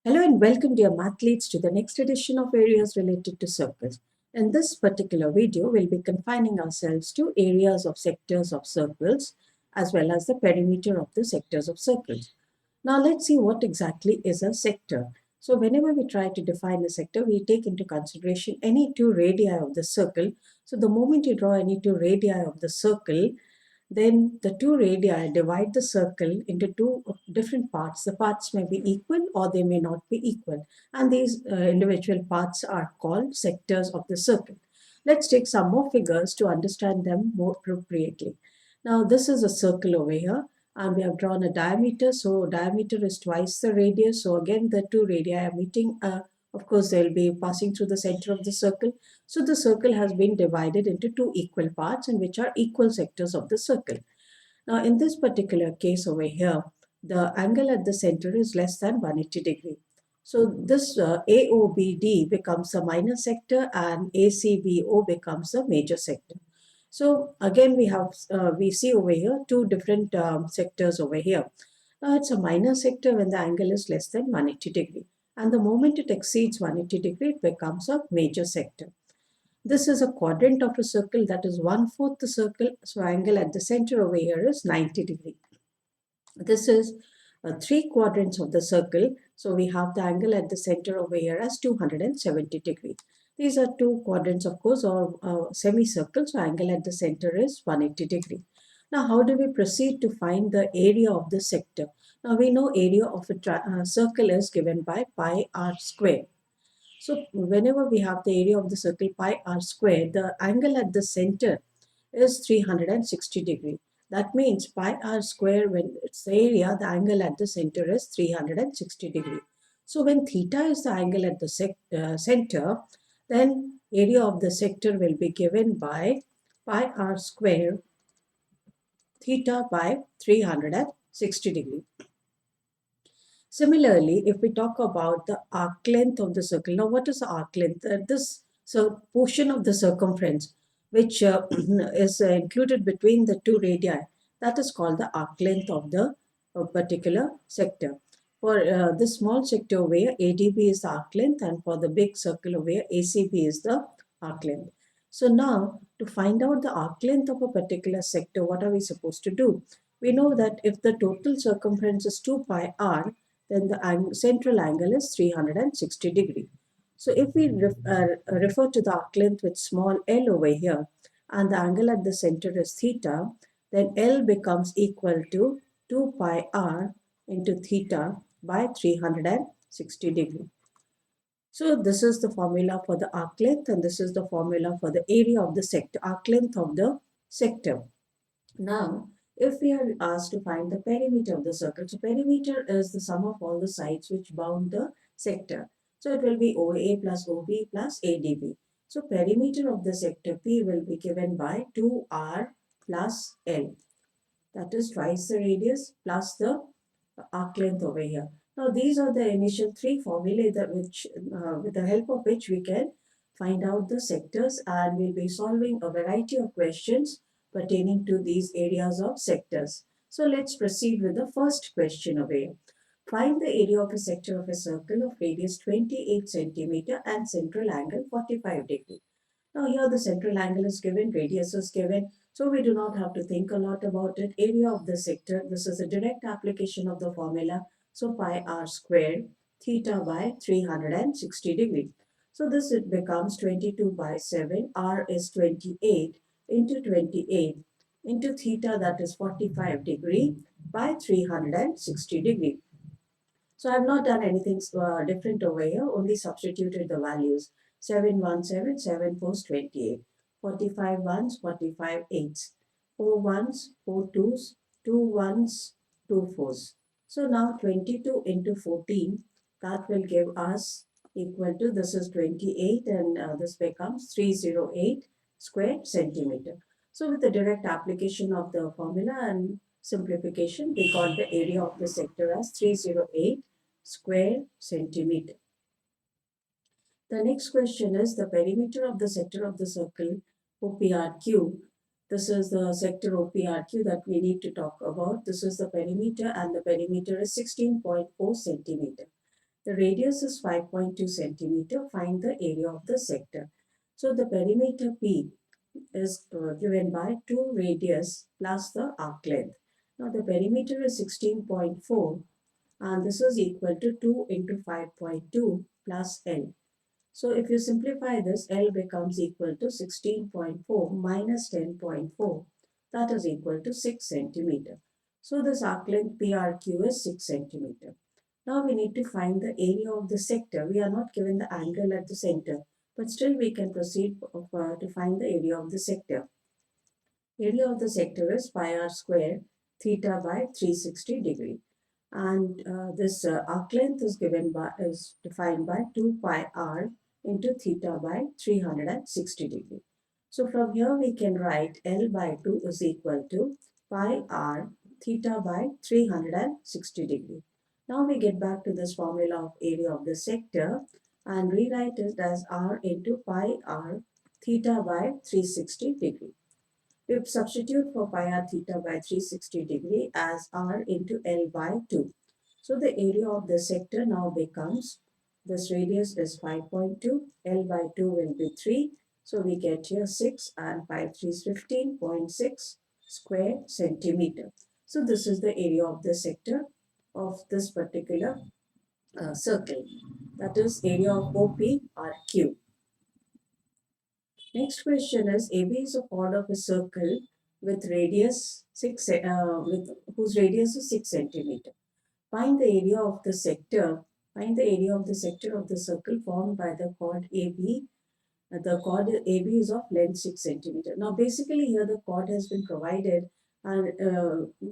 Hello and welcome dear mathletes to the next edition of areas related to circles. In this particular video, we'll be confining ourselves to areas of sectors of circles as well as the perimeter of the sectors of circles. Now let's see what exactly is a sector. So whenever we try to define a sector, we take into consideration any two radii of the circle. So the moment you draw any two radii of the circle, then the two radii divide the circle into two different parts. The parts may be equal or they may not be equal. And these individual parts are called sectors of the circle. Let's take some more figures to understand them more appropriately. Now, this is a circle over here, and we have drawn a diameter. So, diameter is twice the radius. So, again, the two radii are meeting. Of course, they'll be passing through the center of the circle. So the circle has been divided into two equal parts and which are equal sectors of the circle. Now in this particular case over here, the angle at the center is less than 180 degree. So this AOBD becomes a minor sector and ACBO becomes a major sector. So again we see over here two different sectors over here. Now it's a minor sector when the angle is less than 180 degree. And the moment it exceeds 180 degree, it becomes a major sector. This is a quadrant of a circle, that is 1/4 the circle. So angle at the center over here is 90 degree. This is three quadrants of the circle. So we have the angle at the center over here as 270 degree. These are two quadrants, of course, or semicircles. So angle at the center is 180 degree. Now, how do we proceed to find the area of the sector? Now, we know area of a circle is given by pi r square. So whenever we have the area of the circle pi r square, the angle at the center is 360 degree. That means pi r square, when it's the area, the angle at the center is 360 degree. So when theta is the angle at the center, then area of the sector will be given by pi r square theta by 360 degree. Similarly, if we talk about the arc length of the circle, now what is the arc length? This portion of the circumference which is included between the two radii, that is called the arc length of the particular sector. For the small sector over here, ADB is the arc length, and for the big circle over here, ACB is the arc length. So now, to find out the arc length of a particular sector, what are we supposed to do? We know that if the total circumference is 2 pi r, then the central angle is 360 degree. So if we refer to the arc length with small l over here and the angle at the center is theta, then L becomes equal to 2 pi r into theta by 360 degree. So this is the formula for the arc length and this is the formula for the area of the sector, arc length of the sector. Now, if we are asked to find the perimeter of the circle, so perimeter is the sum of all the sides which bound the sector. So it will be OA plus OB plus ADB. So perimeter of the sector P will be given by 2R plus L. That is twice the radius plus the arc length over here. Now these are the initial three formulae that with the help of which we can find out the sectors, and we'll be solving a variety of questions pertaining to these areas of sectors. So let's proceed with the first question over here. Find the area of a sector of a circle of radius 28 centimeter and central angle 45 degree. Now here the central angle is given, radius is given, so we do not have to think a lot about it. Area of the sector, this is a direct application of the formula. So pi r squared theta by 360 degree. So this it becomes 22 by 7, r is 28 into 28 into theta, that is 45 degree by 360 degree. So I have not done anything different over here, only substituted the values. 7 1 7, 7 4s 28, 45 1s, 45 8s, 4 1s, 4 2s, 2 1s, 2 4s. So now 22 into 14, that will give us equal to, this is 28 and this becomes 308 square centimeter. So with the direct application of the formula and simplification, we got the area of the sector as 308 square centimeter. The next question is the perimeter of the sector of the circle OPRQ. This is the sector OPRQ that we need to talk about. This is the perimeter and the perimeter is 16.4 centimeter. The radius is 5.2 centimeter. Find the area of the sector. So the perimeter P is given by 2 radius plus the arc length. Now the perimeter is 16.4 and this is equal to 2 into 5.2 plus L. So if you simplify this, L becomes equal to 16.4 minus 10.4. That is equal to 6 centimeter. So this arc length PRQ is 6 centimeter. Now we need to find the area of the sector. We are not given the angle at the center, but still we can proceed to find the area of the sector. Area of the sector is pi r square theta by 360 degree. And this arc length is defined by 2 pi r into theta by 360 degree. So from here we can write L by 2 is equal to pi r theta by 360 degree. Now we get back to this formula of area of the sector and rewrite it as r into pi r theta by 360 degree. We substitute for pi r theta by 360 degree as r into L by 2. So the area of the sector now becomes, this radius is 5.2, L by 2 will be 3. So we get here 6 and 5 3 is 15.6 square centimeter. So this is the area of the sector of this particular circle. That is area of OPRQ. Next question is AB is a chord of a circle with radius 6 with whose radius is 6 centimeter. Find the area of the sector. Find the area of the sector of the circle formed by the chord AB. The chord AB is of length 6 centimeter. Now basically here the chord has been provided and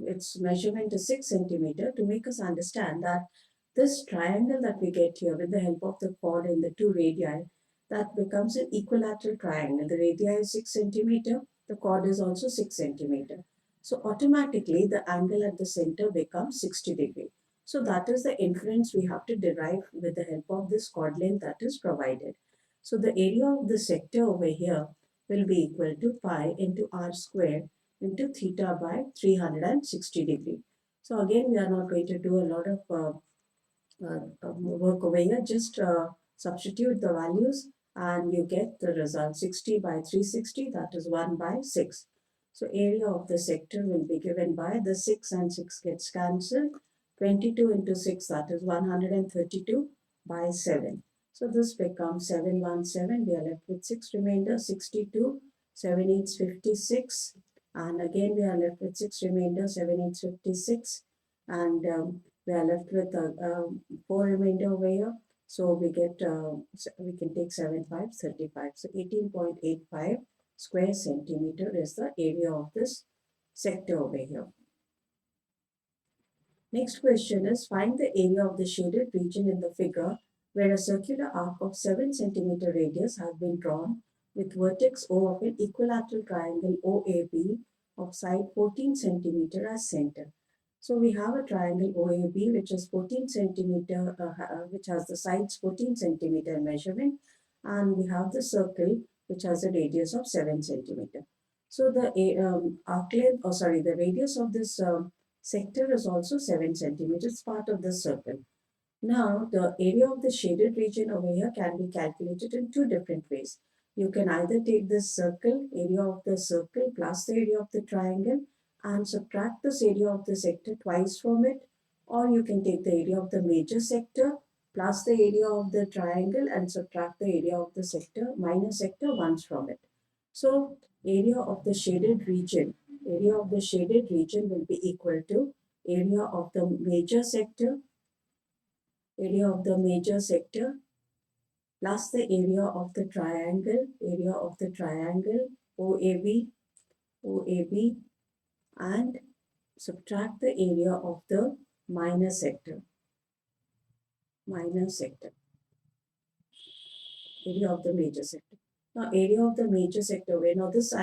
its measurement is 6 centimeter to make us understand that this triangle that we get here with the help of the chord in the two radii, that becomes an equilateral triangle. The radii is 6 centimeter, the chord is also 6 centimeter. So automatically the angle at the center becomes 60 degree. So that is the inference we have to derive with the help of this chord length that is provided. So the area of the sector over here will be equal to pi into r square into theta by 360 degree. So again, we are not going to do a lot of work over here. Just substitute the values and you get the result 60 by 360, that is 1 by 6. So area of the sector will be given by the 6 and 6 gets cancelled. 22 into 6, that is 132 by 7. So this becomes 717. We are left with 6 remainder, 62, 7 8 56. And again we are left with 6 remainder, 7 8 56. And we are left with 4 remainder over here. So we get, we can take 7 5 35. So 18.85 square centimeter is the area of this sector over here. Next question is find the area of the shaded region in the figure where a circular arc of 7 centimeter radius has been drawn with vertex O of an equilateral triangle OAB of side 14 centimeter as center. So we have a triangle OAB which is 14 centimeter, which has the sides 14 centimeter in measurement, and we have the circle which has a radius of 7 centimeter. So the arc length, or sorry, the radius of this sector is also 7 centimeters, part of the circle. Now, the area of the shaded region over here can be calculated in two different ways. You can either take this circle, area of the circle plus the area of the triangle and subtract this area of the sector twice from it, or you can take the area of the major sector plus the area of the triangle and subtract the area of the sector, minor sector once from it. So, area of the shaded region will be equal to area of the major sector plus the area of the triangle OAB and subtract the area of the minor sector area of the major sector. Now area of the major sector, where now this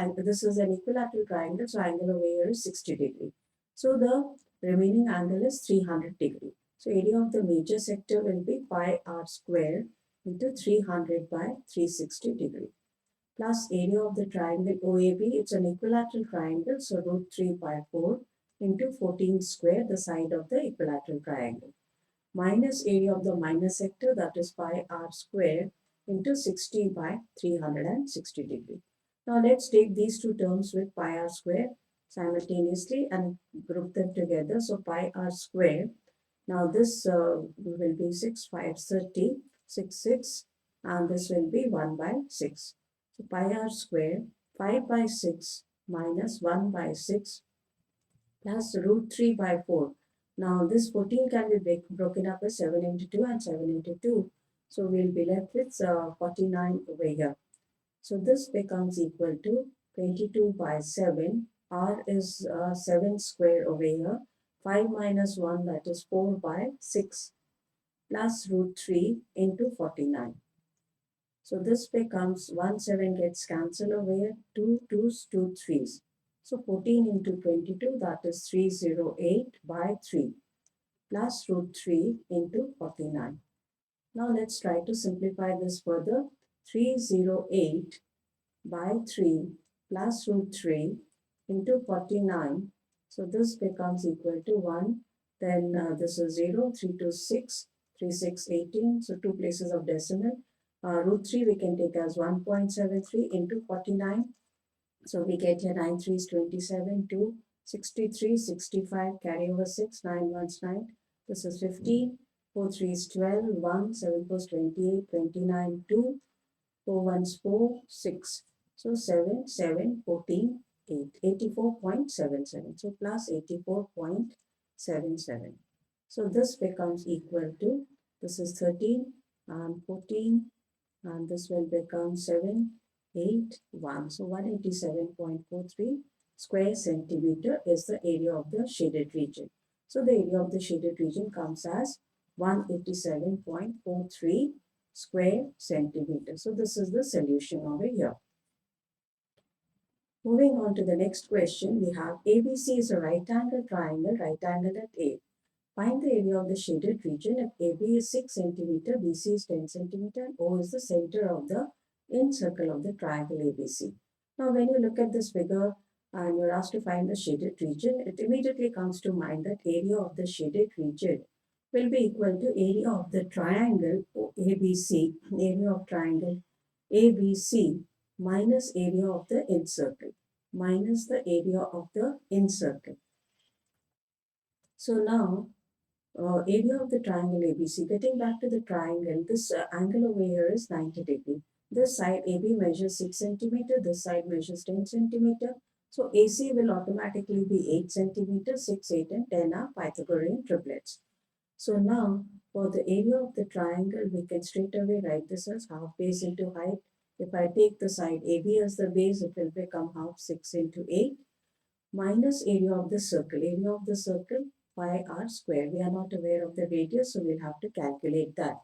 is an equilateral triangle, so angle over here is 60 degree. So the remaining angle is 300 degree. So area of the major sector will be pi r square into 300 by 360 degree plus area of the triangle OAB. It's an equilateral triangle, so root 3 by 4 into 14 square, the side of the equilateral triangle. minus area of the minor sector, that is pi r square, into 60 by 360 degree. Now let's take these two terms with pi r square simultaneously and group them together. So pi r square, now this will be 6, 5, 30, 6, 6, and this will be 1 by 6. So pi r square, 5 by 6 minus 1 by 6 plus root 3 by 4. Now this 14 can be broken up as 7 into 2 and 7 into 2. So we'll be left with 49 over here. So this becomes equal to 22 by 7. R is 7 square over here. 5 minus 1, that is 4 by 6, plus root 3 into 49. So this becomes 1, 7 gets cancelled over here, 2 2s, 2 3s. So 14 into 22, that is 308 by 3, plus root 3 into 49. Now let's try to simplify this further. 308 by 3 plus root 3 into 49. So this becomes equal to 1. Then this is 0, 3 to 6, 3, 6, 18. So two places of decimal. Root 3 we can take as 1.73 into 49. So we get here 9 3s 27, 2, 63, 65, carry over 6, 9 1s 9. This is 15, 4 3s 12, 1, 7 4s 28, 29, 2, 4 ones 4, 6. So 7, 7, 14, 8, 84.77. So plus 84.77. So this becomes equal to, this is 13 and 14, and this will become 7, 8, 1. So 187.43 square centimeter is the area of the shaded region. So the area of the shaded region comes as 187.43 square centimeter. So this is the solution over here. Moving on to the next question, we have ABC is a right angle triangle at A. Find the area of the shaded region if AB is 6 centimeter, BC is 10 centimeter, and O is the center of the in circle of the triangle ABC. Now, when you look at this figure and you're asked to find the shaded region, it immediately comes to mind that area of the shaded region will be equal to area of the triangle ABC, area of triangle ABC minus area of the in circle, minus the area of the in circle. So now, area of the triangle ABC. Getting back to the triangle, this angle over here is 90 degree. This side AB measures 6 centimeter, this side measures 10 centimeter. So AC will automatically be 8 centimeter, 6, 8 and 10 are Pythagorean triplets. So now for the area of the triangle, we can straight away write this as half base into height. If I take the side AB as the base, it will become half 6 into 8 minus area of the circle. Area of the circle, pi r square. We are not aware of the radius, so we'll have to calculate that.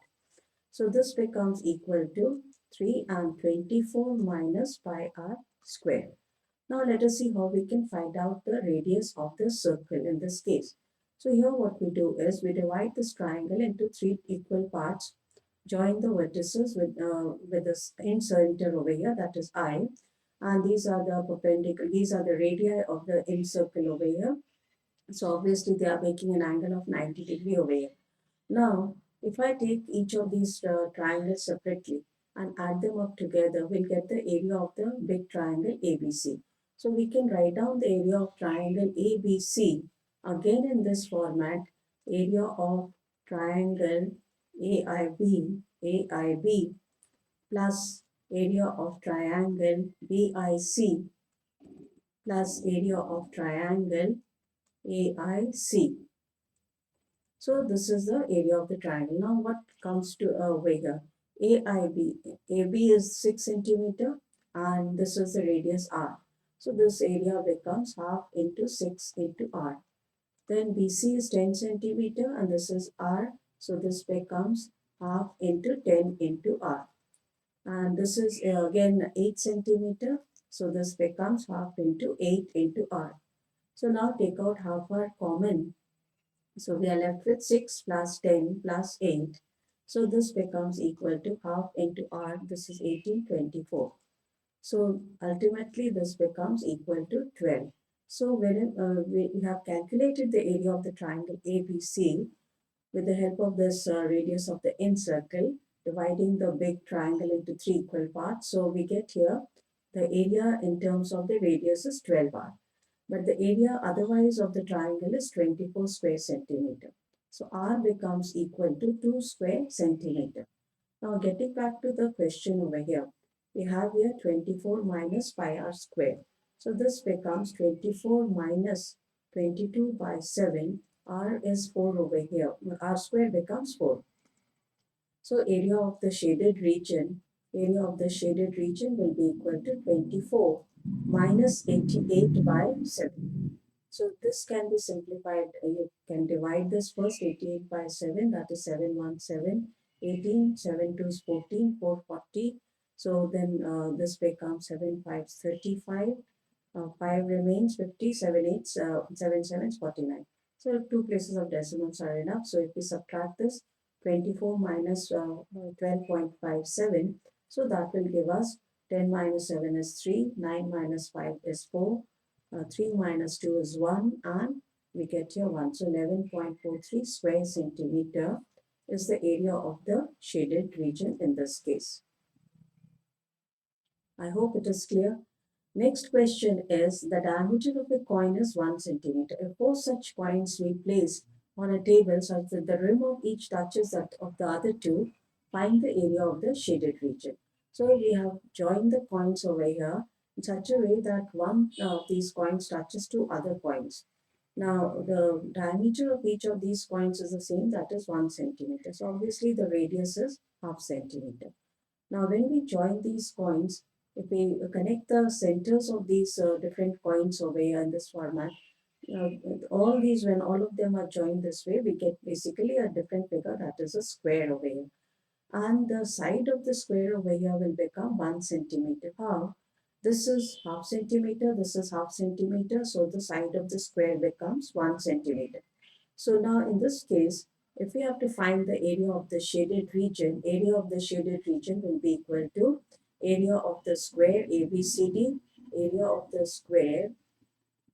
So this becomes equal to 3 and 24 minus pi r square. Now let us see how we can find out the radius of the circle in this case. So here what we do is we divide this triangle into 3 equal parts, join the vertices with this in center over here, that is I, and these are the perpendicular, these are the radii of the in circle over here. So obviously they are making an angle of 90 degree over here. Now, if I take each of these triangles separately and add them up together, we'll get the area of the big triangle ABC. So we can write down the area of triangle ABC again in this format, area of triangle AIB plus area of triangle BIC plus area of triangle AIC. So this is the area of the triangle. Now what comes to over here? AIB. AB is 6 centimeter and this is the radius R. So this area becomes half into 6 into R. Then BC is 10 centimeter and this is R. So this becomes half into 10 into R. And this is again 8 centimeter. So this becomes half into 8 into R. So now take out half R common. So we are left with 6 plus 10 plus 8. So this becomes equal to half into R. This is 1824. So ultimately this becomes equal to 12. So when we have calculated the area of the triangle ABC, with the help of this radius of the end circle, dividing the big triangle into three equal parts. So we get here the area in terms of the radius is 12R. But the area otherwise of the triangle is 24 square centimeter. So R becomes equal to 2 square centimeter. Now getting back to the question over here, we have here 24 minus pi r square. So this becomes 24 minus 22 by 7. R is 4 over here. R square becomes 4. So area of the shaded region will be equal to 24 minus 88 by 7. So this can be simplified. You can divide this first 88 by 7, that is 717, 18, 7 2 is 14, 440. So then this becomes 7 5 35, 5 remains 50, 7 8, 7 7 is 49. So two places of decimals are enough. So if we subtract this, 24 minus 12.57, so that will give us 10 minus 7 is 3, 9 minus 5 is 4, 3 minus 2 is 1, and we get here 1. So 11.43 square centimeter is the area of the shaded region in this case. I hope it is clear. Next question is, the diameter of a coin is 1 centimeter. If four such coins we place on a table such that the rim of each touches that of the other two, find the area of the shaded region. So we have joined the coins over here in such a way that one of these coins touches two other coins. Now the diameter of each of these coins is the same, that is 1 centimeter. So obviously the radius is half centimeter. Now, when we join these coins, if we connect the centers of these different coins over here in this format, uh, all these, when all of them are joined this way, we get basically a different figure, that is a square over here. And the side of the square over here will become 1 centimeter. How? This is half centimeter, this is half centimeter, so the side of the square becomes 1 centimeter. So now in this case, if we have to find the area of the shaded region, area of the shaded region will be equal to area of the square ABCD, area of the square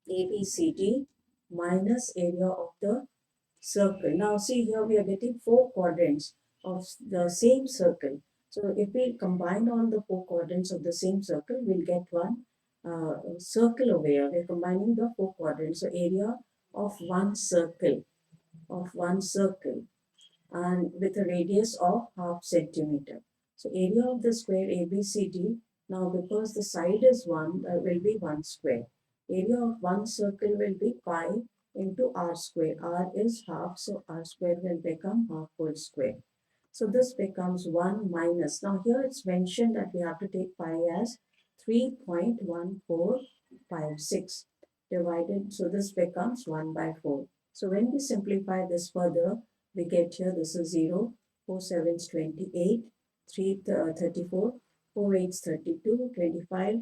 ABCD minus area of the circle. Now see here we are getting four quadrants of the same circle. So if we combine all the four quadrants of the same circle, we'll get one circle over here. We're combining the four quadrants. So area of one circle and with a radius of half centimeter. So area of the square ABCD, now because the side is 1, will be 1 square. Area of one circle will be pi into r square. R is half, so r square will become half whole square. So this becomes 1 minus. Now here it's mentioned that we have to take pi as 3.1456 divided. So this becomes 1 by 4. So when we simplify this further, we get here this is 0, 4 7s 28, 3 34, 4 8s 32, 25,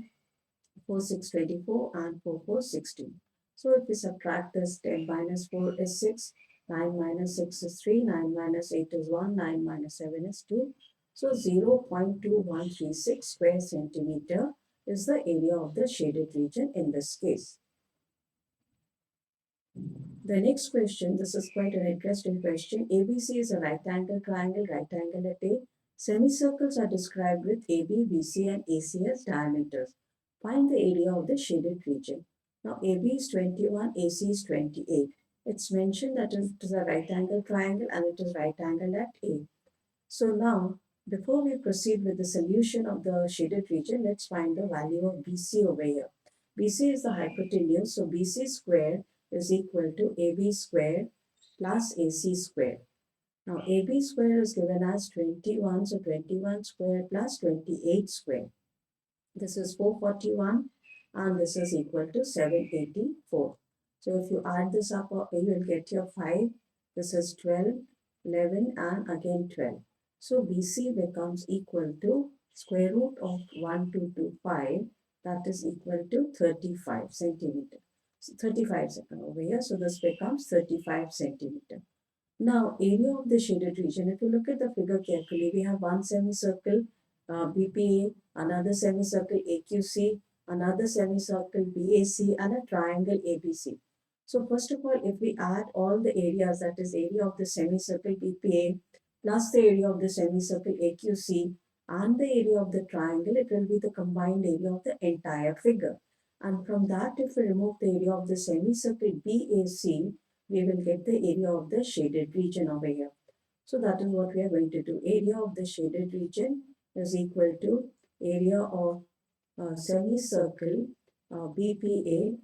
4 6 24, and 4 4 16. So if we subtract this, 10 minus 4 is 6, 9 minus 6 is 3, 9 minus 8 is 1, 9 minus 7 is 2. So 0.2136 square centimeter is the area of the shaded region in this case. The next question, this is quite an interesting question. ABC is a right angle triangle at A. Semicircles are described with AB, BC, and AC as diameters. Find the area of the shaded region. Now AB is 21, AC is 28. It's mentioned that it is a right angle triangle and it is right angle at A. So now, before we proceed with the solution of the shaded region, let's find the value of BC over here. BC is the hypotenuse, so BC square is equal to AB square plus AC square. Now AB square is given as 21, so 21 square plus 28 square. This is 441 and this is equal to 784. So if you add this up, you will get your 5. This is 12, 11 and again 12. So BC becomes equal to square root of 1225, that is equal to 35 centimeter. So 35 second over here. So this becomes 35 centimeter. Now, area of the shaded region, if you look at the figure carefully, we have one semicircle BPA, another semicircle AQC, another semicircle BAC, and a triangle ABC. So first of all, if we add all the areas, that is area of the semicircle BPA plus the area of the semicircle AQC and the area of the triangle, it will be the combined area of the entire figure. And from that, if we remove the area of the semicircle BAC, we will get the area of the shaded region over here. So that is what we are going to do. Area of the shaded region is equal to area of semicircle BPA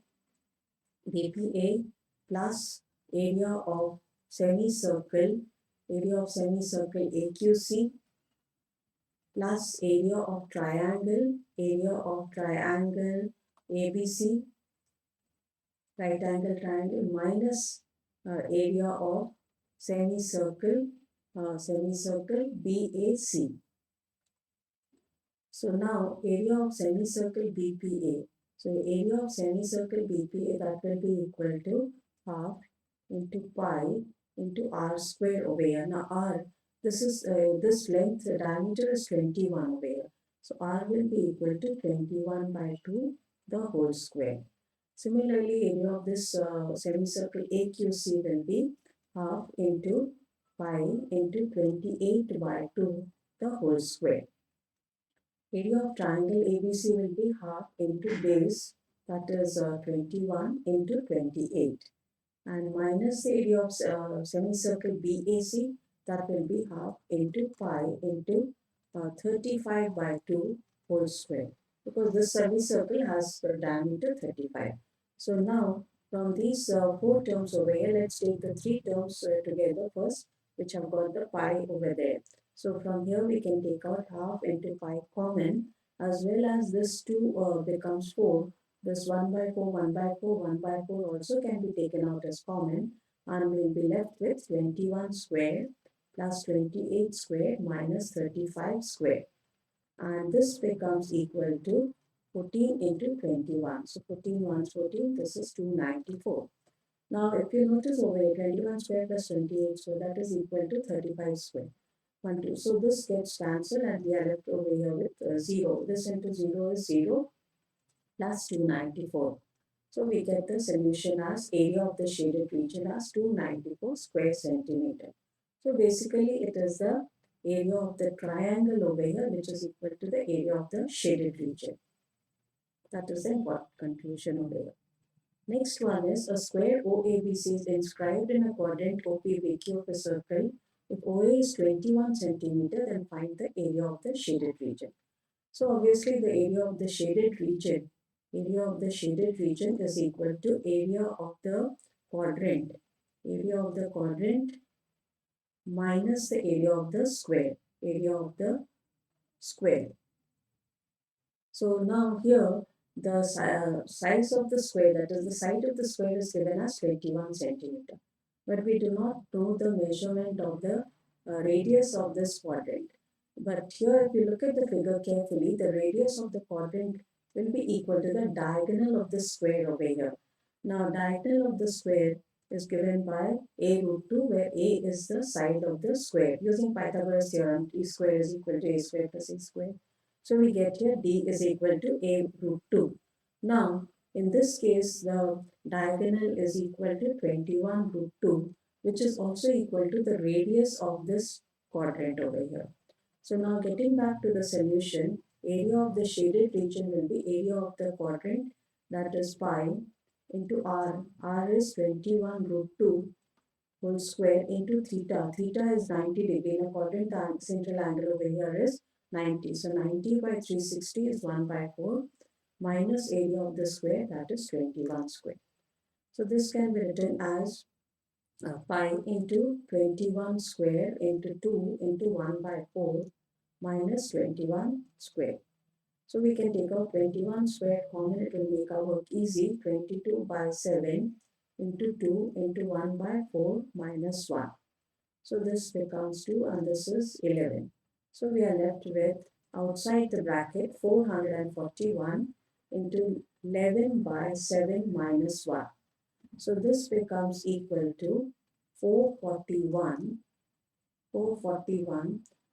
plus area of semicircle AQC plus area of triangle ABC, right angle triangle, minus area of semicircle BAC. So now area of semicircle BPA. So area of semicircle BPA, that will be equal to half into pi into r square over here. Now r, this length, the diameter is 21 over here. So r will be equal to 21 by 2 the whole square. Similarly, area of this semicircle AQC will be half into pi into 28 by 2 the whole square. Area of triangle ABC will be half into base, that is 21 into 28, and minus the area of semicircle BAC, that will be half into pi into 35 by 2 whole square, because this semicircle has the diameter 35. So now from these four terms over here, let's take the three terms together first, which have got the pi over there. So from here we can take out half into pi common, as well as this 2 becomes 4. This 1 by 4, 1 by 4, 1 by 4 also can be taken out as common, and we'll be left with 21 square plus 28 square minus 35 square. And this becomes equal to 14 into 21. So 14 ones 14, this is 294. Now if you notice over here, 21 square plus 28 square, that is equal to 35 square. 1, 2. So this gets cancelled and we are left over here with 0. This into 0 is 0 plus 294. So we get the solution as area of the shaded region as 294 square centimeter. So basically it is the area of the triangle over here, which is equal to the area of the shaded region. That is the important conclusion over here. Next one is a square OABC is inscribed in a quadrant OPBQ of a circle. If OA is 21 centimeter, then find the area of the shaded region. So obviously the area of the shaded region is equal to area of the quadrant minus the area of the square. So now here the size of the square, that is the side of the square, is given as 21 centimeter. But we do not know the measurement of the radius of this quadrant. But here if you look at the figure carefully, the radius of the quadrant will be equal to the diagonal of the square over here. Now diagonal of the square is given by a root 2, where a is the side of the square. Using Pythagoras theorem, e square is equal to a square plus e square. So we get here d is equal to a root 2. Now in this case, the diagonal is equal to 21 root 2, which is also equal to the radius of this quadrant over here. So now getting back to the solution, area of the shaded region will be area of the quadrant, that is pi into r. R is 21 root 2 whole square into theta. Theta is 90 degree. In a quadrant, the central angle over here is 90. So 90 by 360 is 1 by 4 minus area of the square, that is 21 square. So this can be written as pi into 21 square into 2 into 1 by 4 minus 21 square. So we can take out 21 square common, it will make our work easy. 22 by 7 into 2 into 1 by 4 minus 1. So this becomes 2 and this is 11. So we are left with outside the bracket 441 into 11 by 7 minus 1. So this becomes equal to 441.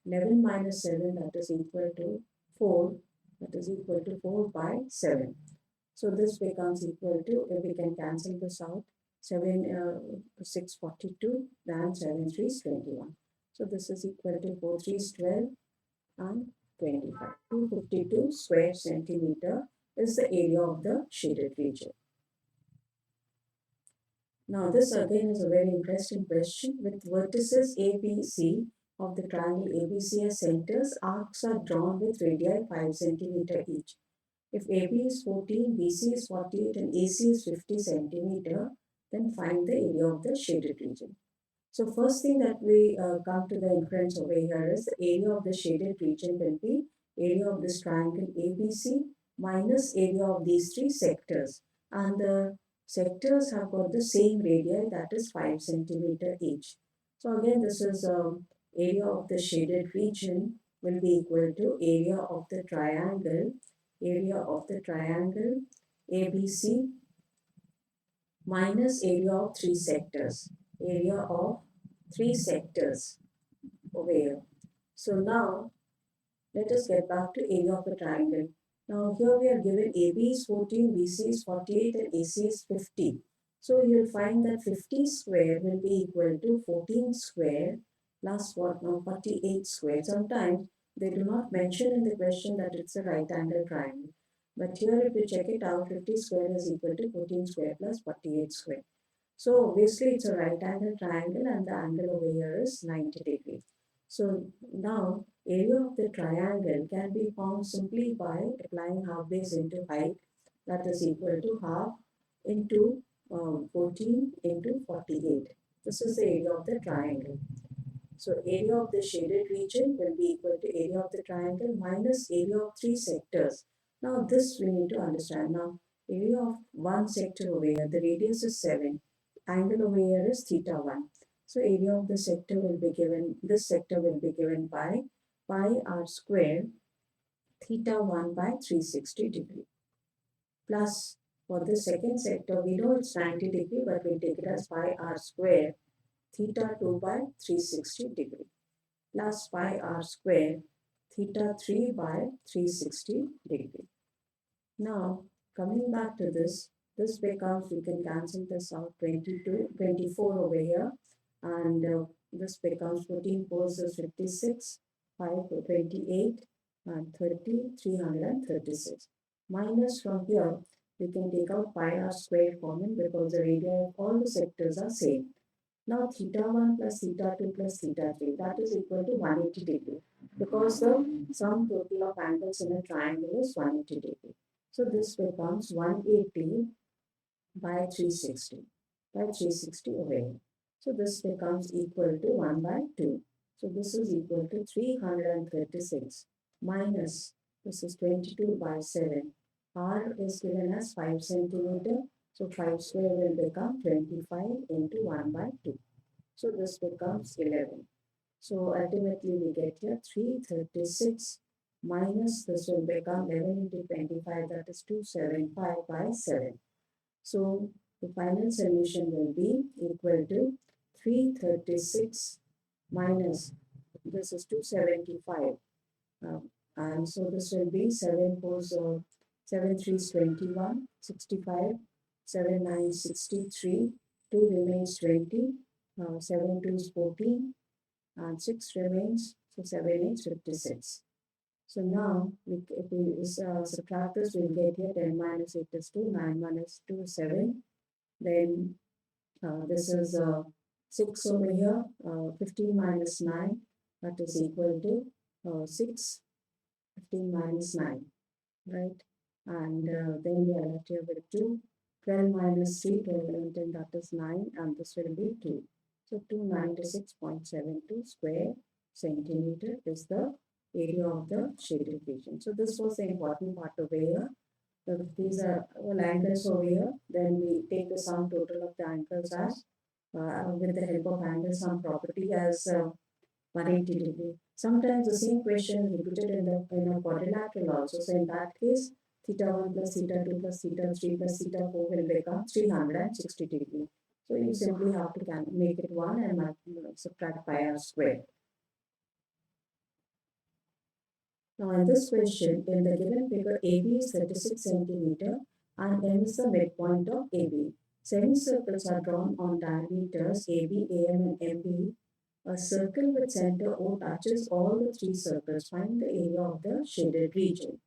11 minus 7, that is equal to 4. That is equal to 4 by 7. So this becomes equal to, if we can cancel this out, 642, then 7 3s 21. So this is equal to 4 3s 12 and 25. 252 square centimeter is the area of the shaded region. Now this again is a very interesting question. With vertices ABC of the triangle ABC as centers, arcs are drawn with radii 5 centimeter each. If AB is 14, BC is 48 and AC is 50 centimeter, then find the area of the shaded region. So first thing that we come to the inference over here is the area of the shaded region will be area of this triangle ABC minus area of these three sectors. And the sectors have got the same radii, that is 5 centimeter each. So again, this is area of the shaded region will be equal to area of the triangle ABC minus area of three sectors. Area of three sectors over here. So now let us get back to area of a triangle. Now here we are given AB is 14, BC is 48 and AC is 50. So you'll find that 50 square will be equal to 14 square plus what now 48 square. Sometimes they do not mention in the question that it's a right angle triangle. But here if you check it out, 50 square is equal to 14 square plus 48 square. So obviously it's a right angle triangle and the angle over here is 90 degrees. So now area of the triangle can be found simply by applying half base into height, that is equal to half into 14 into 48. This is the area of the triangle. So area of the shaded region will be equal to area of the triangle minus area of three sectors. Now this we need to understand. Now area of one sector over here, the radius is 7. Angle over here is theta 1. So area of the sector will be given, this sector will be given by pi r square theta 1 by 360 degree. Plus for the second sector, we know it's 90 degree, but we take it as pi r square theta 2 by 360 degree plus pi r square theta 3 by 360 degree. Now coming back to this becomes, we can cancel this out, 24 over here, and this becomes 14 4s is 56, 5 28 and 30, 336. Minus from here we can take out pi r square common because the radii of all the sectors are same. Now theta 1 plus theta 2 plus theta 3, that is equal to 180 degree because the sum total of angles in a triangle is 180 degree. So this becomes 180 by 360 over here. So this becomes equal to 1 by 2. So this is equal to 336 minus, this is 22 by 7. R is given as 5 centimeter. So 5 square will become 25 into 1 by 2. So this becomes 11. So ultimately we get here 336 minus this will become 11 into 25, that is 275 by 7. So the final solution will be equal to 336 minus, this is 275. And so this will be 7 4s 7 3s 21, 65, 7 9s 63, 2 remains 20, 7 2s 14, and 6 remains, so 7 8s 56. So now, if we subtract this, we'll get here 10 minus 8 is 2, 9 minus 2 is 7. Then this is 6 over here, 15 minus 9, that is equal to 6, 15 minus 9, right? And then we are left here with 2, 12 minus 3, 12 and 10, that is 9, and this will be 2. So 296.72 square centimeter is the area of the shaded region. So this was the important part over here. So these are all angles over here. Then we take the sum total of the angles as with the help of angle sum property as 180 degree. Sometimes the same question is repeated in a quadrilateral also. So in that case, theta 1 plus theta 2 plus theta 3 plus theta 4 will become 360 degree. So you simply have to make it 1 and subtract pi r square. Now in this question, in the given figure, AB is 36 centimeter and M is the midpoint of AB. Semicircles are drawn on diameters AB, AM, and MB. A circle with center O touches all the three circles. Find the area of the shaded region.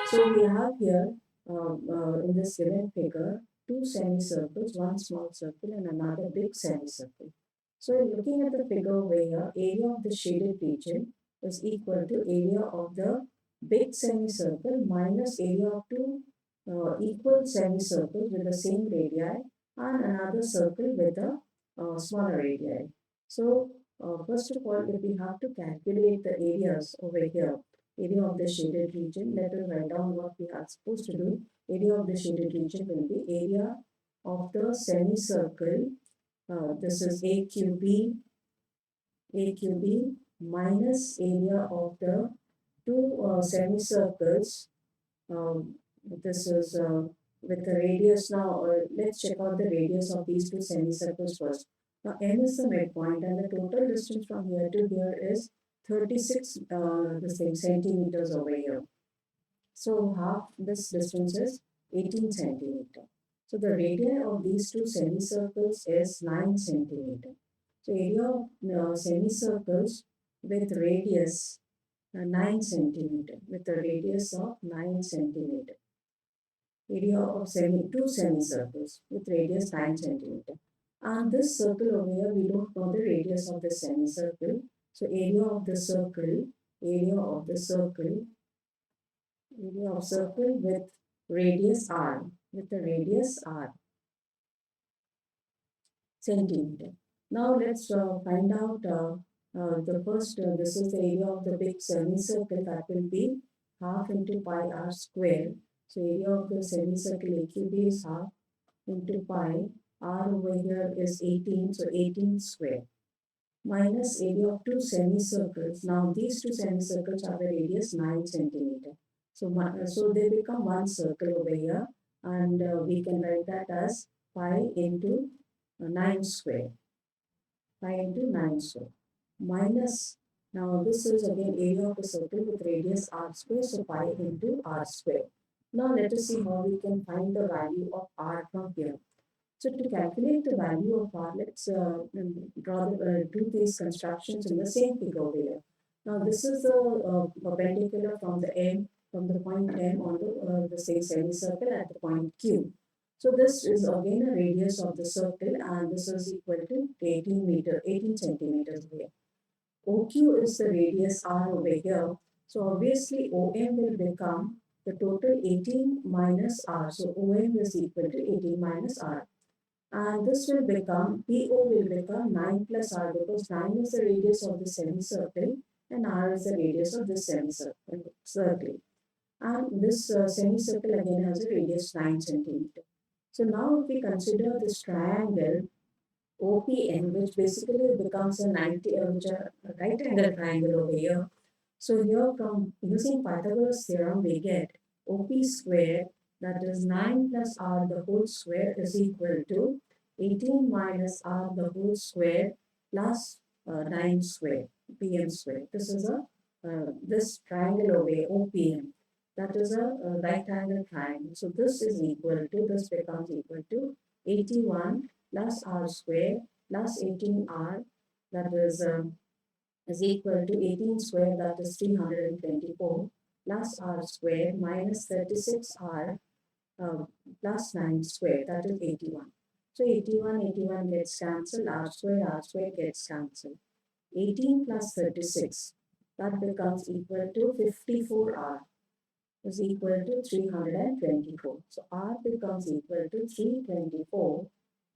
So we have here in this given figure two semicircles, one small circle and another big semicircle. So looking at the figure over here, area of the shaded region is equal to area of the big semicircle minus area of two equal semicircles with the same radii and another circle with a smaller radii. So first of all, if we have to calculate the areas over here, area of the shaded region, let us write down what we are supposed to do. Area of the shaded region will be area of the semicircle. This is AQB minus area of the two semicircles. This is with the radius now. Let's check out the radius of these two semicircles first. Now M is the midpoint and the total distance from here to here is 36 centimeters over here. So half this distance is 18 centimeter. So the radii of these two semicircles is 9 centimeter. So area of semicircles with radius 9 centimeter, with a radius of 9 centimeter. Area of two semicircles with radius 9 centimeter. And this circle over here, we don't know the radius of the semicircle. So area of the circle with radius r, with the radius r centimeter. Now let's find out the first, this is the area of the big semicircle, that will be half into pi r square. So area of the semicircle AQB is half into pi, r over here is 18, so 18 square, minus area of two semicircles. Now these two semicircles have a radius 9 centimeter. So they become one circle over here, and we can write that as pi into 9 square. Pi into 9 square. Minus, now this is again area of a circle with radius r square, so pi into r square. Now let us see how we can find the value of r from here. So to calculate the value of r, let's do these constructions in the same figure here. Now this is the perpendicular from the point M on the same semicircle at the point Q. So this is again a radius of the circle, and this is equal to 18 centimeters here. OQ is the radius r over here. So obviously OM will become the total 18 minus r. So OM is equal to 18 minus r. And this will become, PO will become 9 plus r, because 9 is the radius of the semicircle and r is the radius of the semicircle. And this semicircle again has a radius 9 centimeter. So now if we consider this triangle OPN, which basically becomes a 90, which a right angle triangle over here. So here, from using Pythagoras theorem, we get OP square, that is 9 plus r the whole square, is equal to 18 minus r the whole square plus 9 square, PM square. This is this triangle over here, OPM. That is a right angle triangle. So this becomes equal to 81 plus r square plus 18r, that is equal to 18 square, that is 324, plus r square minus 36r plus 9 square, that is 81. So 81 gets cancelled, r square gets cancelled. 18 plus 36, that becomes equal to 54r, is equal to 324. So r becomes equal to 324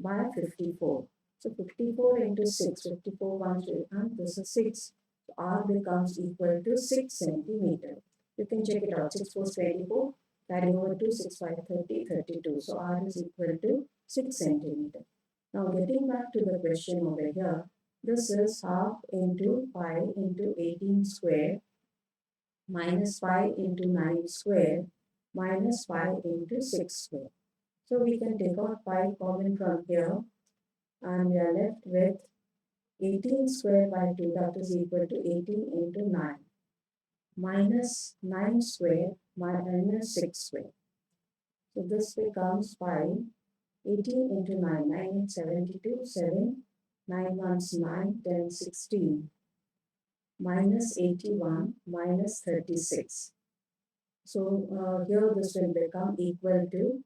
by 54. So 54 into 6, 54 1 2, and this is 6. So r becomes equal to 6 centimeter. You can check it out. 6 4 24, carry over to 6 5 30, 32. So r is equal to 6 centimeter. Now getting back to the question over here, this is half into pi into 18 square minus pi into 9 square minus pi into 6 square. So we can take out pi common from here, and we are left with 18 square by 2, that is equal to 18 into 9 minus 9 square minus 6 square. So this becomes pi 18 into 9, 9 8 72, 7, 9 ones 9, 10, 16, minus 81, minus 36. So here this will become equal to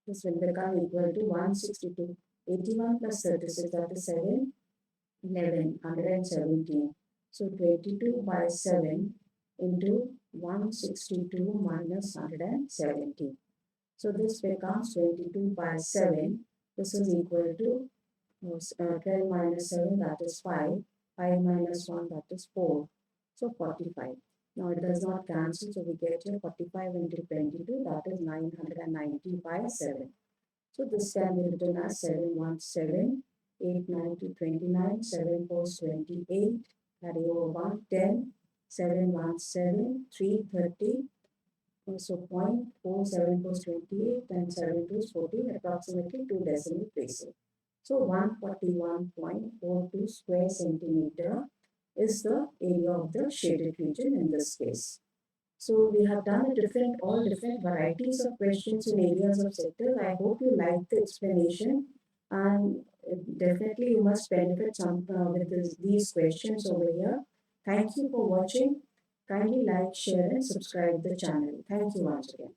162. 81 plus 36, that is 7, 11, 117. So 22 by 7 into 162 minus 117. So this becomes 22 by 7. This is equal to 12 minus 7, that is 5. 5 minus 1, that is 4. So 45. Now it does not cancel, so we get here 45 into 22, that is 990 by 7. So this can be written as 717, 8 9 to 29, 7 4 28, carry over 1, 10, 717, 330. So 0.47 28 and 7 2 14, approximately 2 decimal places. So 141.42 square centimeter is the area of the shaded region in this case. So we have done all different varieties of questions in areas of sectors. I hope you liked the explanation, and definitely you must benefit some with these questions over here. Thank you for watching. Kindly like, share, and subscribe the channel. Thank you once again.